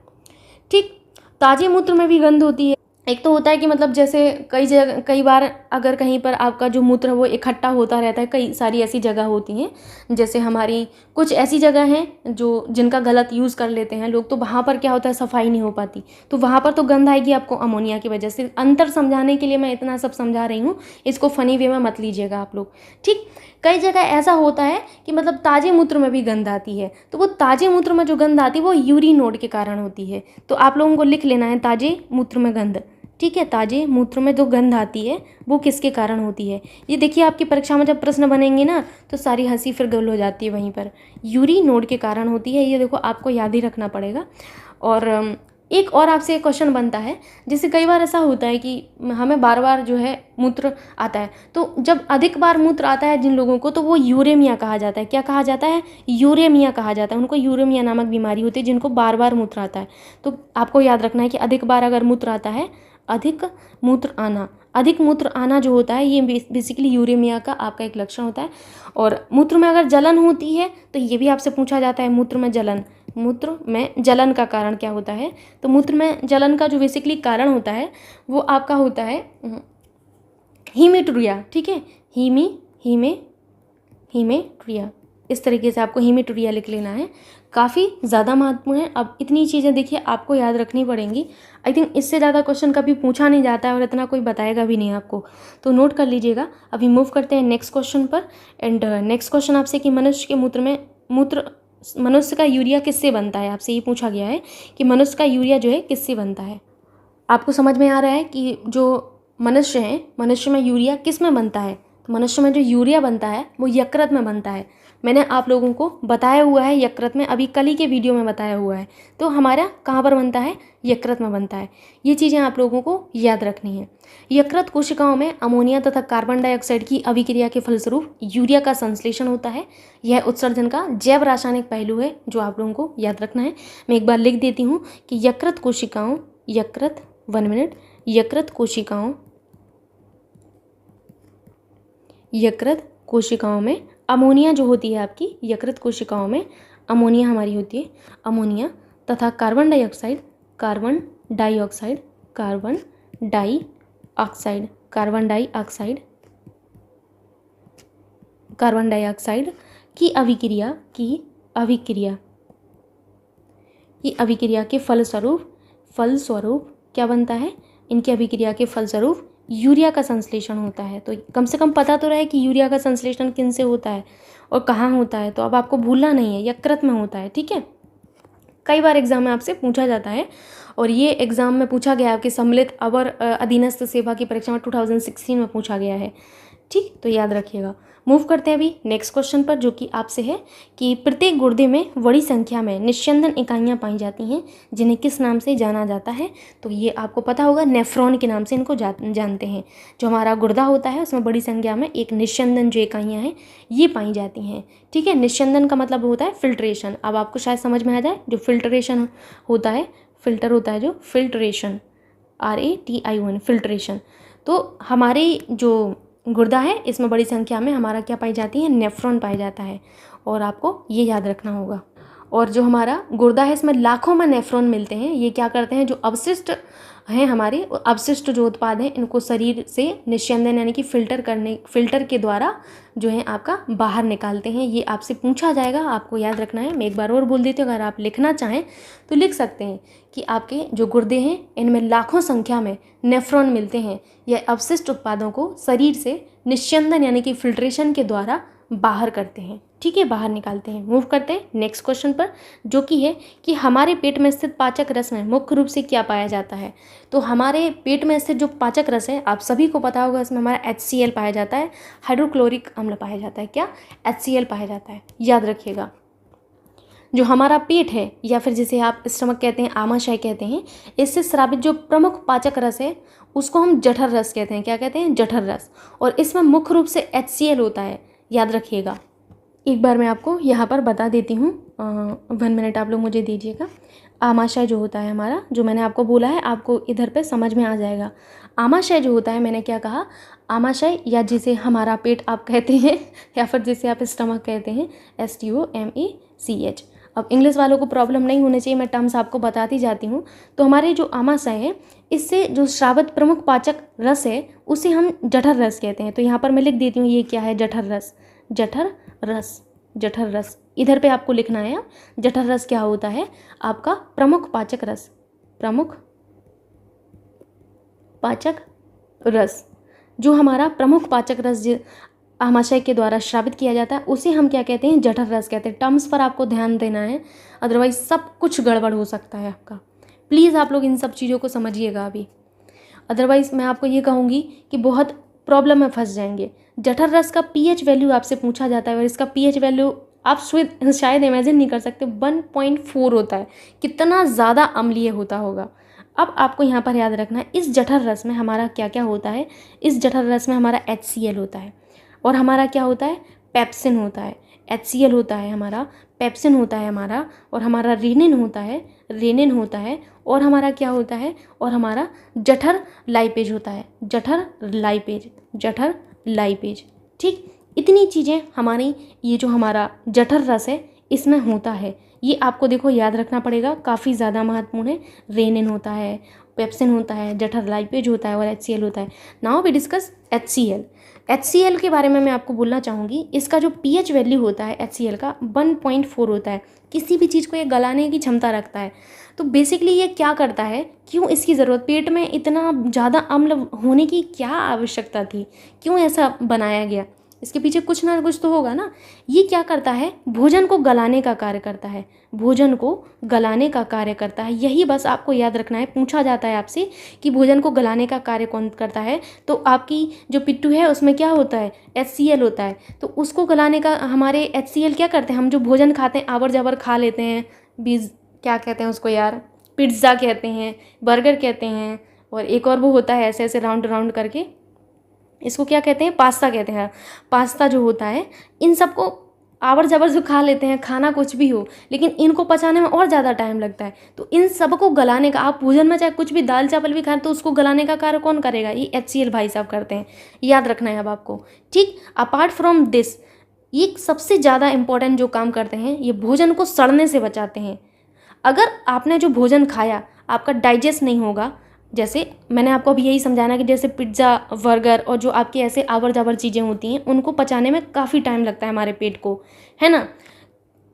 ठीक। ताजे मूत्र में भी गंध होती है। एक तो होता है कि मतलब जैसे कई बार अगर कहीं पर आपका जो मूत्र है वो इकट्ठा होता रहता है, कई सारी ऐसी जगह होती हैं, जैसे हमारी कुछ ऐसी जगह हैं जिनका गलत यूज़ कर लेते हैं लोग, तो वहाँ पर क्या होता है, सफाई नहीं हो पाती, तो वहाँ पर तो गंध आएगी आपको अमोनिया की वजह से। अंतर समझाने के लिए मैं इतना सब समझा रही हूँ, इसको फनी वे में मत लीजिएगा आप लोग, ठीक। कई जगह ऐसा होता है कि मतलब ताजे मूत्र में भी गंध आती है, तो वो ताजे मूत्र में जो गंध आती है वो यूरिनोड के कारण होती है। तो आप लोगों को लिख लेना है ताजे मूत्र में गंध, ठीक है, ताजे मूत्र में जो गंध आती है वो किसके कारण होती है। ये देखिए आपकी परीक्षा में जब प्रश्न बनेंगे ना तो सारी हंसी फिर गुल हो जाती है वहीं पर। यूरी नोड के कारण होती है, ये देखो आपको याद ही रखना पड़ेगा। और एक और आपसे एक क्वेश्चन बनता है, जैसे कई बार ऐसा होता है कि हमें बार बार जो है मूत्र आता है, तो जब अधिक बार मूत्र आता है जिन लोगों को तो वो यूरेमिया कहा जाता है। क्या कहा जाता है? यूरेमिया कहा जाता है। उनको यूरेमिया नामक बीमारी होती है जिनको बार बार मूत्र आता है। तो आपको याद रखना है कि अधिक बार अगर मूत्र आता है, अधिक मूत्र आना जो होता है ये बेसिकली यूरेमिया का आपका एक लक्षण होता है। और मूत्र में अगर जलन होती है तो ये भी आपसे पूछा जाता है, मूत्र में जलन का कारण क्या होता है। तो मूत्र में जलन का जो बेसिकली कारण होता है वो आपका होता है हीमेटुरिया। ठीक है, हीमेटुरिया, इस तरीके से आपको हीमेटुरिया लिख लेना है। काफ़ी ज़्यादा महत्वपूर्ण है। अब इतनी चीज़ें देखिए आपको याद रखनी पड़ेंगी। आई थिंक इससे ज़्यादा क्वेश्चन कभी पूछा नहीं जाता है और इतना कोई बताएगा भी नहीं आपको, तो नोट कर लीजिएगा। अभी मूव करते हैं नेक्स्ट क्वेश्चन पर। एंड नेक्स्ट क्वेश्चन आपसे कि मनुष्य का यूरिया किससे बनता है, आपसे ये पूछा गया है कि मनुष्य का यूरिया जो है किससे बनता है। आपको समझ में आ रहा है कि जो मनुष्य में यूरिया किस में बनता है। तो मनुष्य में जो यूरिया बनता है वो यकृत में बनता है। मैंने आप लोगों को बताया हुआ है यकृत में, अभी कल ही के वीडियो में बताया हुआ है। तो हमारा कहाँ पर बनता है? यकृत में बनता है। ये चीज़ें आप लोगों को याद रखनी है। यकृत कोशिकाओं में अमोनिया तथा कार्बन डाइऑक्साइड की अभिक्रिया के फलस्वरूप यूरिया का संश्लेषण होता है। यह उत्सर्जन का जैव रासायनिक पहलू है जो आप लोगों को याद रखना है। मैं एक बार लिख देती हूँ कि यकृत कोशिकाओं में अमोनिया जो होती है आपकी, यकृत कोशिकाओं में अमोनिया हमारी होती है, अमोनिया तथा कार्बन डाइऑक्साइड की अभिक्रिया के फलस्वरूप क्या बनता है? इनकी अभिक्रिया के फलस्वरूप यूरिया का संश्लेषण होता है। तो कम से कम पता तो रहे कि यूरिया का संश्लेषण किन से होता है और कहाँ होता है। तो अब आपको भूलना नहीं है, यकृत में होता है। ठीक है, कई बार एग्जाम में आपसे पूछा जाता है और ये एग्जाम में पूछा गया आपके सम्मिलित अवर अधीनस्थ सेवा की परीक्षा में 2016 में पूछा गया है। ठीक, तो याद रखिएगा। मूव करते हैं अभी नेक्स्ट क्वेश्चन पर, जो कि आपसे है कि प्रत्येक गुर्दे में बड़ी संख्या में निस्यंदन इकाइयाँ पाई जाती हैं जिन्हें किस नाम से जाना जाता है। तो ये आपको पता होगा, नेफ्रॉन के नाम से इनको जानते हैं। जो हमारा गुर्दा होता है उसमें बड़ी संख्या में एक निस्यंदन जो इकाइयाँ हैं ये पाई जाती हैं। ठीक है, निस्यंदन का मतलब होता है फिल्ट्रेशन। अब आपको शायद समझ में आ जाए, जो फिल्ट्रेशन होता है, फिल्टर होता है जो फिल्ट्रेशन, RATION, फिल्ट्रेशन। तो हमारे जो गुर्दा है इसमें बड़ी संख्या में हमारा क्या पाई जाती है? नेफ्रॉन पाया जाता है, और आपको ये याद रखना होगा। और जो हमारा गुर्दा है इसमें लाखों में नेफ्रॉन मिलते हैं। ये क्या करते हैं? जो अवशिष्ट हैं हमारे, अवशिष्ट जो उत्पाद हैं इनको शरीर से निस्यंदन यानी कि फिल्टर के द्वारा जो है आपका बाहर निकालते हैं। ये आपसे पूछा जाएगा, आपको याद रखना है। मैं एक बार और बोल देती हूँ, अगर आप लिखना चाहें तो लिख सकते हैं कि आपके जो गुर्दे हैं इनमें लाखों संख्या में नेफ्रॉन मिलते हैं। यह अवशिष्ट उत्पादों को शरीर से निस्यंदन यानी कि फिल्ट्रेशन के द्वारा बाहर करते हैं। ठीक है, बाहर निकालते हैं। मूव करते हैं नेक्स्ट क्वेश्चन पर, जो कि है कि हमारे पेट में स्थित पाचक रस में मुख्य रूप से क्या पाया जाता है। तो हमारे पेट में स्थित जो पाचक रस है आप सभी को पता होगा, इसमें हमारा HCl पाया जाता है, हाइड्रोक्लोरिक अम्ल पाया जाता है। क्या? HCl पाया जाता है, याद रखिएगा। जो हमारा पेट है या फिर जिसे आप स्टमक कहते हैं, आमाशय कहते हैं, इससे स्रावित जो प्रमुख पाचक रस है उसको हम जठर रस कहते हैं। क्या कहते हैं? जठर रस। और इसमें मुख्य रूप से HCl होता है, याद रखिएगा। एक बार मैं आपको यहाँ पर बता देती हूँ, 1 मिनट आप लोग मुझे दीजिएगा। आमाशय जो होता है हमारा, जो मैंने आपको बोला है आपको इधर पे समझ में आ जाएगा। आमाशय जो होता है, मैंने क्या कहा, आमाशय या जिसे हमारा पेट आप कहते हैं या फिर जिसे आप स्टमक कहते हैं, STOMACH। अब इंग्लिश वालों को प्रॉब्लम नहीं होनी चाहिए, मैं टर्म्स आपको बताती जाती हूँ। तो हमारे जो आमाशय है इससे जो स्रावित प्रमुख पाचक रस है उसे हम जठर रस कहते हैं। तो यहाँ पर मैं लिख देती हूँ ये क्या है, जठर रस। जठर रस इधर पे आपको लिखना है। जठर रस क्या होता है? आपका प्रमुख पाचक रस। जो हमारा प्रमुख पाचक रस आमाशय के द्वारा स्रावित किया जाता है उसे हम क्या कहते हैं? जठर रस कहते हैं। टर्म्स पर आपको ध्यान देना है, अदरवाइज सब कुछ गड़बड़ हो सकता है आपका। प्लीज़ आप लोग इन सब चीज़ों को समझिएगा अभी। अदरवाइज़ मैं आपको ये कहूँगी कि बहुत प्रॉब्लम में फंस जाएंगे। जठर रस का पीएच वैल्यू आपसे पूछा जाता है और इसका पीएच वैल्यू आप शायद इमेजिन नहीं कर सकते, 1.4 होता है। कितना ज़्यादा अम्लीय होता होगा। अब आपको यहाँ पर याद रखना है, इस जठर रस में हमारा क्या क्या होता है। इस जठर रस में हमारा HCl होता है और हमारा क्या होता है, पेप्सिन होता है। HCl होता है हमारा, पेप्सिन होता है हमारा, और हमारा रेनिन होता है और हमारा क्या होता है, और हमारा जठर लाइपेज होता है। जठर लाइपेज। ठीक, इतनी चीज़ें हमारी ये जो हमारा जठर रस है इसमें होता है। ये आपको देखो याद रखना पड़ेगा, काफ़ी ज़्यादा महत्वपूर्ण है। रेनिन होता है, पेप्सिन होता है, जठर लाइपेज होता है और HCl होता है। नाउ वी डिस्कस HCl के बारे में मैं आपको बोलना चाहूँगी। इसका जो pH वैल्यू होता है HCl का 1.4 होता है। किसी भी चीज़ को ये गलाने की क्षमता रखता है। तो बेसिकली ये क्या करता है, क्यों इसकी ज़रूरत, पेट में इतना ज़्यादा अम्ल होने की क्या आवश्यकता थी, क्यों ऐसा बनाया गया, इसके पीछे कुछ ना कुछ तो होगा ना। ये क्या करता है, भोजन को गलाने का कार्य करता है। यही बस आपको याद रखना है। पूछा जाता है आपसे कि भोजन को गलाने का कार्य कौन करता है, तो आपकी जो पिट्ठू है उसमें क्या होता है, HCl होता है। तो उसको गलाने का हमारे HCl क्या करते हैं, हम जो भोजन खाते हैं आवर जावर खा लेते हैं, क्या कहते हैं उसको यार, पिज्ज़ा कहते हैं, बर्गर कहते हैं, और एक और वो होता है ऐसे ऐसे राउंड राउंड करके, इसको क्या कहते हैं, पास्ता कहते हैं। पास्ता जो होता है, इन सबको आवर जावर जो खा लेते हैं, खाना कुछ भी हो, लेकिन इनको पचाने में और ज़्यादा टाइम लगता है। तो इन सबको गलाने का, आप भोजन में चाहे कुछ भी दाल चावल भी खाएं तो उसको गलाने का कार्य कौन करेगा, ये HCl भाई साहब करते हैं। याद रखना है अब आपको। ठीक, अपार्ट फ्रॉम दिस, ये सबसे ज़्यादा इंपॉर्टेंट जो काम करते हैं, ये भोजन को सड़ने से बचाते हैं। अगर आपने जो भोजन खाया आपका डाइजेस्ट नहीं होगा, जैसे मैंने आपको अभी यही समझाना कि जैसे पिज्ज़ा, बर्गर और जो आपके ऐसे आवर जावर चीज़ें होती हैं, उनको पचाने में काफ़ी टाइम लगता है हमारे पेट को, है ना।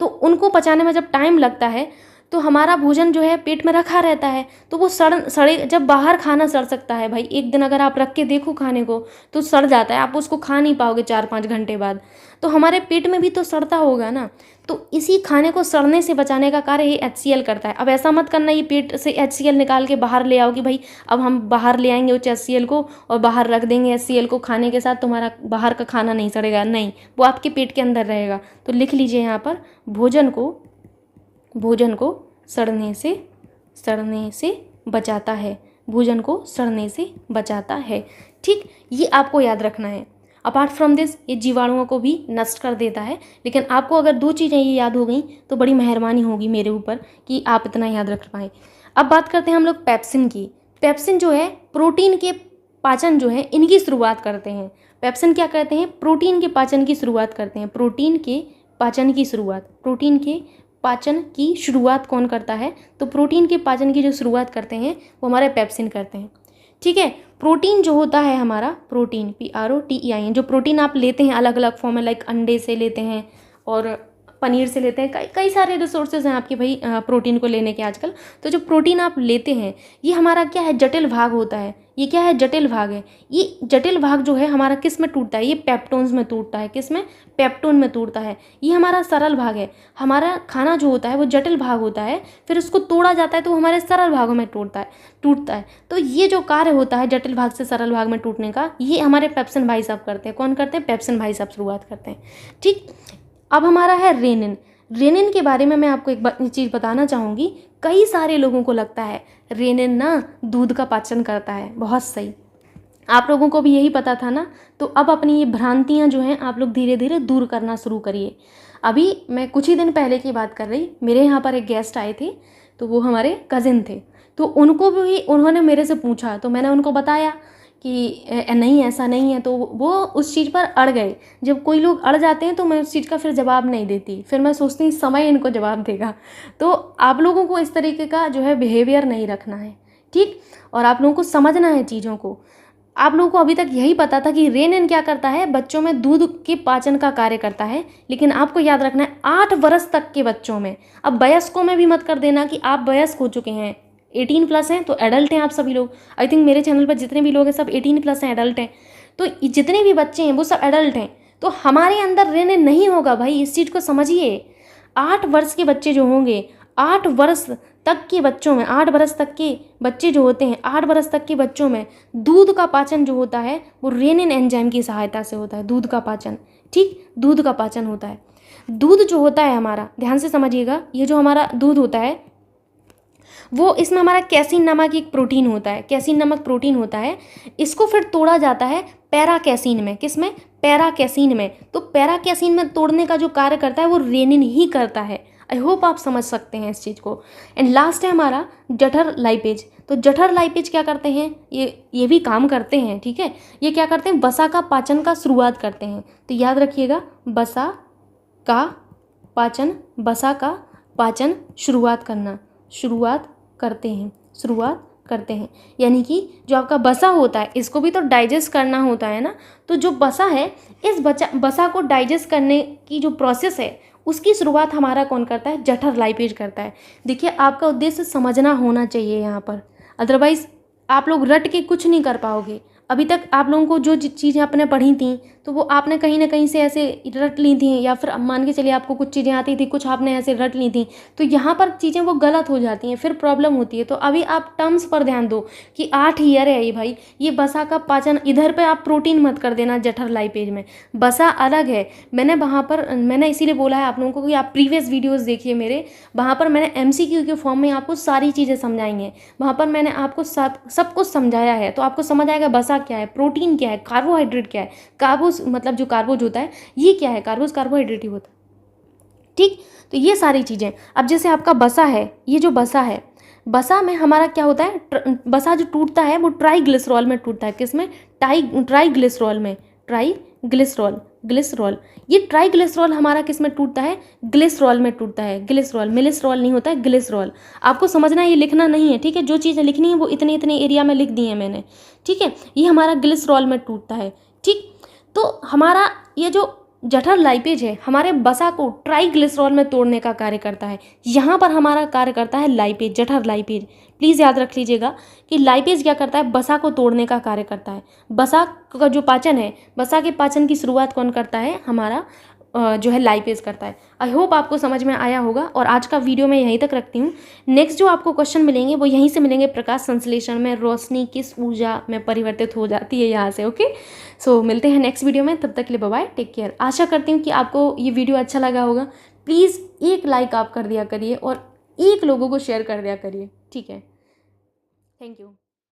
तो उनको पचाने में जब टाइम लगता है तो हमारा भोजन जो है पेट में रखा रहता है, तो वो सड़े, जब बाहर खाना सड़ सकता है भाई, एक दिन अगर आप रख के देखो खाने को तो सड़ जाता है, आप उसको खा नहीं पाओगे 4-5 घंटे बाद। तो हमारे पेट में भी तो सड़ता होगा ना। तो इसी खाने को सड़ने से बचाने का कार्य ये HCl करता है। अब ऐसा मत करना ये पेट से HCl निकाल के बाहर ले आओ कि भाई अब हम बाहर ले आएंगे उस HCl को और बाहर रख देंगे HCl को खाने के साथ, तुम्हारा बाहर का खाना नहीं सड़ेगा, नहीं, वो आपके पेट के अंदर रहेगा। तो लिख लीजिए यहाँ पर, भोजन को सड़ने से बचाता है। भोजन को सड़ने से बचाता है। ठीक, ये आपको याद रखना है। अपार्ट फ्रॉम दिस, ये जीवाणुओं को भी नष्ट कर देता है। लेकिन आपको अगर 2 चीज़ें ये याद हो गई तो बड़ी मेहरबानी होगी मेरे ऊपर कि आप इतना याद रख पाए। अब बात करते हैं हम लोग पेप्सिन की। पेप्सिन जो है प्रोटीन के पाचन जो है इनकी शुरुआत करते हैं। पेप्सिन क्या करते हैं, प्रोटीन के पाचन की शुरुआत करते हैं। प्रोटीन के पाचन की शुरुआत कौन करता है, तो प्रोटीन के पाचन की जो शुरुआत करते हैं वो हमारे पेप्सिन करते हैं। ठीक है, प्रोटीन जो होता है हमारा, प्रोटीन PROTEIN, जो प्रोटीन आप लेते हैं अलग अलग फॉर्म में, लाइक अंडे से लेते हैं और पनीर से लेते हैं, कई सारे रिसोर्सेज हैं आपके भाई प्रोटीन को लेने के आजकल। तो जो प्रोटीन आप लेते हैं ये हमारा क्या है, जटिल भाग होता है। ये क्या है, जटिल भाग है। ये जटिल भाग जो है हमारा किस में टूटता है, ये पेप्टोन्स में टूटता है। किस में, पेप्टोन में टूटता है। ये हमारा सरल भाग है। हमारा खाना जो होता है वो जटिल भाग होता है, फिर उसको तोड़ा जाता है तो हमारे सरल भागों में टूटता है। तो ये जो कार्य होता है जटिल भाग से सरल भाग में टूटने का, ये हमारे पेप्सिन भाई साहब करते हैं। कौन करते हैं, पेप्सिन भाई साहब शुरुआत करते हैं। ठीक, अब हमारा है रेनिन के बारे में मैं आपको एक चीज़ बताना चाहूँगी। कई सारे लोगों को लगता है रेनिन ना दूध का पाचन करता है। बहुत सही, आप लोगों को भी यही पता था ना। तो अब अपनी ये भ्रांतियाँ जो हैं आप लोग धीरे धीरे दूर करना शुरू करिए। अभी मैं कुछ ही दिन पहले की बात कर रही, मेरे यहाँ पर एक गेस्ट आए थे, तो वो हमारे कज़िन थे। तो उनको भी उन्होंने मेरे से पूछा, तो मैंने उनको बताया कि नहीं ऐसा नहीं है। तो वो उस चीज़ पर अड़ गए। जब कोई लोग अड़ जाते हैं तो मैं उस चीज़ का फिर जवाब नहीं देती, फिर मैं सोचती हूँ समय इनको जवाब देगा। तो आप लोगों को इस तरीके का जो है बिहेवियर नहीं रखना है। ठीक, और आप लोगों को समझना है चीज़ों को। आप लोगों को अभी तक यही पता था कि रेनिन क्या करता है, बच्चों में दूध के पाचन का कार्य करता है। लेकिन आपको याद रखना है 8 वर्ष तक के बच्चों में। अब वयस्कों में भी मत कर देना कि आप वयस्क हो चुके हैं, 18+ हैं तो एडल्ट हैं आप सभी लोग। आई थिंक मेरे चैनल पर जितने भी लोग हैं सब 18+ हैं, एडल्ट हैं। तो जितने भी बच्चे हैं वो सब एडल्ट हैं। तो हमारे अंदर रेनिन नहीं होगा भाई, इस चीज़ को समझिए। 8 वर्ष के बच्चे जो होंगे 8 वर्ष तक के बच्चों में, 8 बरस तक के बच्चे जो होते हैं, 8 बरस तक के बच्चों में दूध का पाचन जो होता है वो रेनिन एंजाइम की सहायता से होता है। दूध का पाचन, ठीक, दूध का पाचन होता है। दूध जो होता है हमारा, ध्यान से समझिएगा, ये जो हमारा दूध होता है वो, इसमें हमारा कैसीन नामक एक प्रोटीन होता है, कैसीन नामक प्रोटीन होता है। इसको फिर तोड़ा जाता है पैराकैसीन में। किस में? पैराकैसीन में। तो पैराकैसीन में तोड़ने का जो कार्य करता है वो रेनिन ही करता है। आई होप आप समझ सकते हैं इस चीज़ को। एंड लास्ट है हमारा जठर लाइपेज। तो जठर लाइपेज क्या करते हैं? ये भी काम करते हैं, ठीक है। ये क्या करते हैं? वसा का पाचन का शुरुआत करते हैं। तो याद रखिएगा, वसा का पाचन, वसा का पाचन शुरुआत करते हैं। यानी कि जो आपका वसा होता है इसको भी तो डाइजेस्ट करना होता है ना। तो जो वसा है, इस वसा को डाइजेस्ट करने की जो प्रोसेस है उसकी शुरुआत हमारा कौन करता है? जठर लाइपेज करता है। देखिए, आपका उद्देश्य समझना होना चाहिए यहाँ पर, अदरवाइज आप लोग रट के कुछ नहीं कर पाओगे। अभी तक आप लोगों को जो चीज़ें आपने पढ़ी थी तो वो आपने कहीं ना कहीं से ऐसे रट ली थी, या फिर मान के चलिए आपको कुछ चीज़ें आती थी, कुछ आपने ऐसे रट ली थी, तो यहाँ पर चीज़ें वो गलत हो जाती हैं, फिर प्रॉब्लम होती है। तो अभी आप टर्म्स पर ध्यान दो कि 8 ईयर है ये भाई, ये वसा का पाचन, इधर पे आप प्रोटीन मत कर देना जठर लाइपेज में, वसा अलग है। मैंने इसीलिए बोला है आप लोगों को कि आप प्रीवियस वीडियोज़ देखिए मेरे, वहाँ पर मैंने MCQ के फॉर्म में आपको सारी चीज़ें समझाएंगे, वहाँ पर मैंने आपको सब कुछ समझाया है। तो आपको समझ आएगा वसा क्या है, प्रोटीन क्या है, कार्बोहाइड्रेट क्या है, कार्बोज मतलब जो कार्बोज होता है ये क्या है, कार्बोहाइड्रेट ही होता है, ठीक। तो ये सारी चीज़ें, अब जैसे आपका वसा है, ये जो वसा है, वसा में हमारा क्या होता है, वसा जो टूटता है वो ट्राइग्लिसरॉल में टूटता है। किसमें? ट्राइग्लिसरॉल में, ग्लिसरॉल। ये ट्राइग्लिसरॉल हमारा किस में टूटता है? ग्लिसरॉल में टूटता है। ग्लिसरॉल, मिलिसरॉल नहीं होता है, ग्लिसरॉल। आपको समझना है, ये लिखना नहीं है, ठीक है। जो चीज़ें लिखनी है वो इतने एरिया में लिख दी है मैंने, ठीक है। ये हमारा ग्लिसरॉल में टूटता है, ठीक। तो हमारा ये जो जठर लाइपेज है हमारे वसा को ट्राइग्लिसरॉल में तोड़ने का कार्य करता है। यहाँ पर हमारा कार्य करता है लाइपेज, जठर लाइपेज। प्लीज़ याद रख लीजिएगा कि लाइपेज क्या करता है? वसा को तोड़ने का कार्य करता है। वसा का जो पाचन है, वसा के पाचन की शुरुआत कौन करता है? हमारा जो है लाइपेज करता है। आई होप आपको समझ में आया होगा, और आज का वीडियो मैं यहीं तक रखती हूँ। नेक्स्ट जो आपको क्वेश्चन मिलेंगे वो यहीं से मिलेंगे, प्रकाश संश्लेषण में रोशनी किस ऊर्जा में परिवर्तित हो जाती है, यहाँ से। ओके, सो मिलते हैं नेक्स्ट वीडियो में, तब तक के लिए बाय बाय, टेक केयर। आशा करती हूँ कि आपको ये वीडियो अच्छा लगा होगा। प्लीज़ एक लाइक आप कर दिया करिए और 1 लोगों को शेयर कर दिया करिए, ठीक है। Thank you.